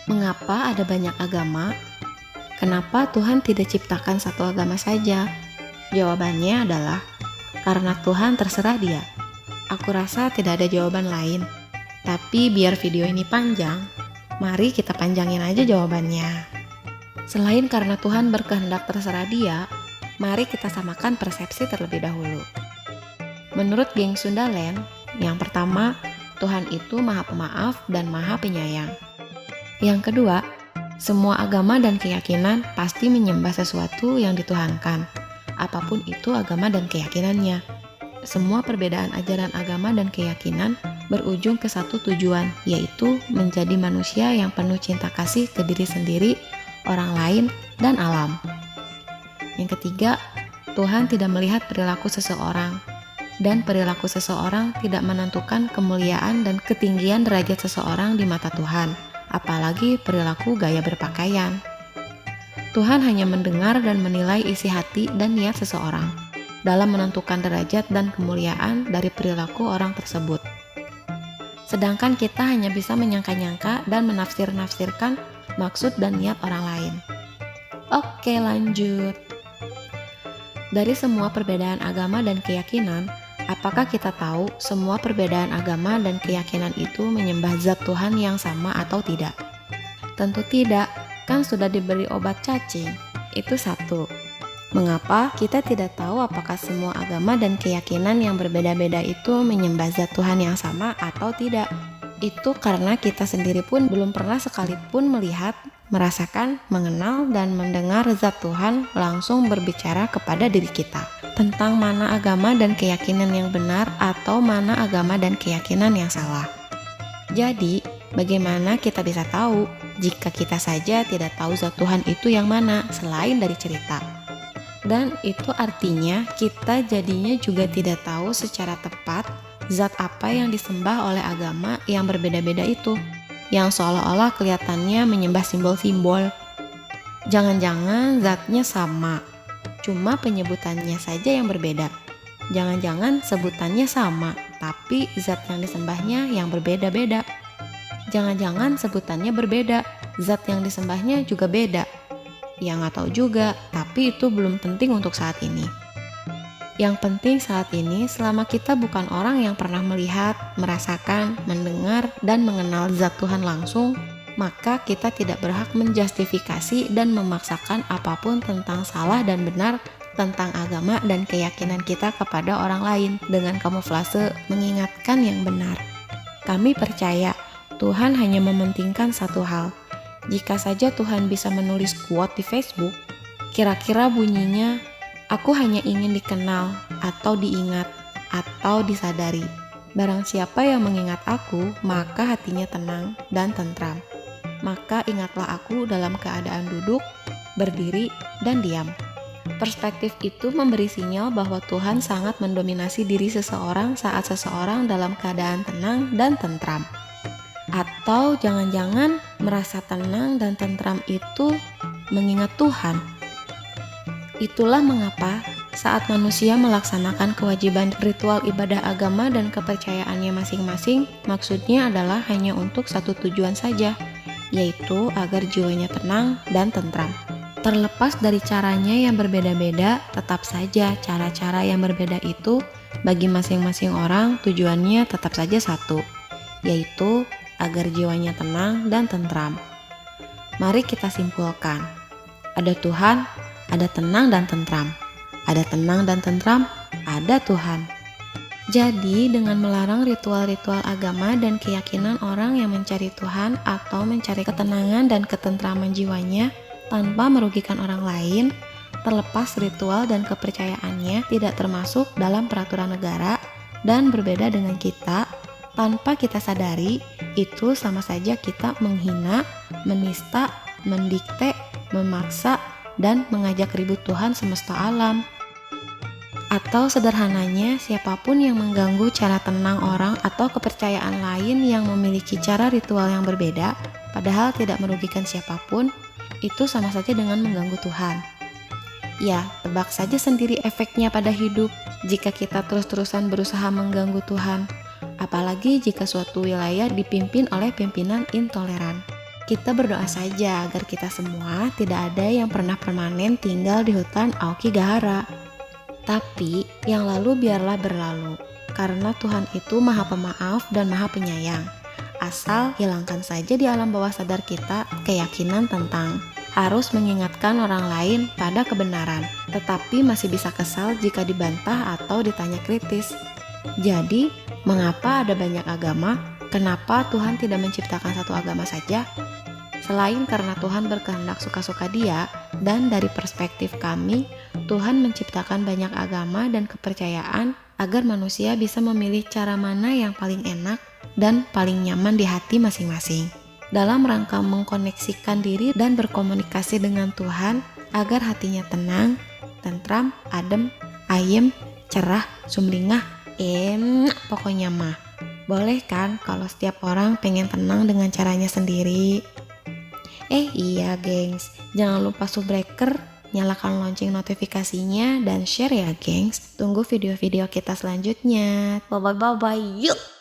Mengapa ada banyak agama? Kenapa Tuhan tidak ciptakan satu agama saja? Jawabannya adalah karena Tuhan terserah Dia. Aku rasa tidak ada jawaban lain. Tapi biar video ini panjang, mari kita panjangin aja jawabannya. Selain karena Tuhan berkehendak terserah Dia, mari kita samakan persepsi terlebih dahulu. Menurut geng Sundaland, yang pertama, Tuhan itu Maha Pemaaf dan Maha Penyayang. Yang kedua, semua agama dan keyakinan pasti menyembah sesuatu yang dituhankan, apapun itu agama dan keyakinannya. Semua perbedaan ajaran agama dan keyakinan berujung ke satu tujuan, yaitu menjadi manusia yang penuh cinta kasih ke diri sendiri, orang lain, dan alam. Yang ketiga, Tuhan tidak melihat perilaku seseorang, dan perilaku seseorang tidak menentukan kemuliaan dan ketinggian derajat seseorang di mata Tuhan, apalagi perilaku gaya berpakaian. Tuhan hanya mendengar dan menilai isi hati dan niat seseorang dalam menentukan derajat dan kemuliaan dari perilaku orang tersebut. Sedangkan kita hanya bisa menyangka-nyangka dan menafsir-nafsirkan maksud dan niat orang lain. Oke, lanjut. Dari semua perbedaan agama dan keyakinan, apakah kita tahu semua perbedaan agama dan keyakinan itu menyembah zat Tuhan yang sama atau tidak? Tentu tidak, kan sudah diberi obat cacing. Itu satu. Mengapa kita tidak tahu apakah semua agama dan keyakinan yang berbeda-beda itu menyembah zat Tuhan yang sama atau tidak? Itu karena kita sendiri pun belum pernah sekalipun melihat, merasakan, mengenal, dan mendengar zat Tuhan langsung berbicara kepada diri kita tentang mana agama dan keyakinan yang benar atau mana agama dan keyakinan yang salah. Jadi, bagaimana kita bisa tahu jika kita saja tidak tahu zat Tuhan itu yang mana selain dari cerita? Dan itu artinya kita jadinya juga tidak tahu secara tepat zat apa yang disembah oleh agama yang berbeda-beda itu, yang seolah-olah kelihatannya menyembah simbol-simbol. Jangan-jangan zatnya sama, cuma penyebutannya saja yang berbeda. Jangan-jangan sebutannya sama, tapi zat yang disembahnya yang berbeda-beda. Jangan-jangan sebutannya berbeda, zat yang disembahnya juga beda. Ya nggak tahu juga, tapi itu belum penting untuk saat ini. Yang penting saat ini, selama kita bukan orang yang pernah melihat, merasakan, mendengar, dan mengenal zat Tuhan langsung, maka kita tidak berhak menjustifikasi dan memaksakan apapun tentang salah dan benar tentang agama dan keyakinan kita kepada orang lain dengan kamuflase mengingatkan yang benar. Kami percaya Tuhan hanya mementingkan satu hal. Jika saja Tuhan bisa menulis quote di Facebook, kira-kira bunyinya, "Aku hanya ingin dikenal, atau diingat, atau disadari. Barang siapa yang mengingat aku, maka hatinya tenang dan tentram. Maka ingatlah aku dalam keadaan duduk, berdiri, dan diam." Perspektif itu memberi sinyal bahwa Tuhan sangat mendominasi diri seseorang saat seseorang dalam keadaan tenang dan tentram. Atau jangan-jangan merasa tenang dan tentram itu mengingat Tuhan. Itulah mengapa saat manusia melaksanakan kewajiban ritual ibadah agama dan kepercayaannya masing-masing, maksudnya adalah hanya untuk satu tujuan saja, yaitu agar jiwanya tenang dan tentram. Terlepas dari caranya yang berbeda-beda, tetap saja cara-cara yang berbeda itu bagi masing-masing orang tujuannya tetap saja satu, yaitu agar jiwanya tenang dan tentram. Mari kita simpulkan. Ada Tuhan, ada tenang dan tentram. Ada tenang dan tentram, ada Tuhan. Jadi, dengan melarang ritual-ritual agama dan keyakinan orang yang mencari Tuhan atau mencari ketenangan dan ketentraman jiwanya tanpa merugikan orang lain, terlepas ritual dan kepercayaannya tidak termasuk dalam peraturan negara dan berbeda dengan kita, tanpa kita sadari, itu sama saja kita menghina, menista, mendikte, memaksa, dan mengajak ribut Tuhan semesta alam. Atau sederhananya, siapapun yang mengganggu cara tenang orang atau kepercayaan lain yang memiliki cara ritual yang berbeda, padahal tidak merugikan siapapun, itu sama saja dengan mengganggu Tuhan. Ya, tebak saja sendiri efeknya pada hidup jika kita terus-terusan berusaha mengganggu Tuhan. Apalagi jika suatu wilayah dipimpin oleh pimpinan intoleran. Kita berdoa saja agar kita semua tidak ada yang pernah permanen tinggal di hutan Aokigahara. Tapi yang lalu biarlah berlalu, karena Tuhan itu Maha Pemaaf dan Maha Penyayang. Asal hilangkan saja di alam bawah sadar kita keyakinan tentang harus mengingatkan orang lain pada kebenaran, tetapi masih bisa kesal jika dibantah atau ditanya kritis. Jadi, mengapa ada banyak agama? Kenapa Tuhan tidak menciptakan satu agama saja? Selain karena Tuhan berkehendak suka-suka Dia, dan dari perspektif kami, Tuhan menciptakan banyak agama dan kepercayaan agar manusia bisa memilih cara mana yang paling enak dan paling nyaman di hati masing-masing. Dalam rangka mengkoneksikan diri dan berkomunikasi dengan Tuhan agar hatinya tenang, tentram, adem, ayem, cerah, sumringah, enak pokoknya mah. Boleh kan kalau setiap orang pengen tenang dengan caranya sendiri? Iya gengs, jangan lupa subbreaker, nyalakan lonceng notifikasinya, dan share ya gengs. Tunggu video-video kita selanjutnya. Bye-bye, yuk!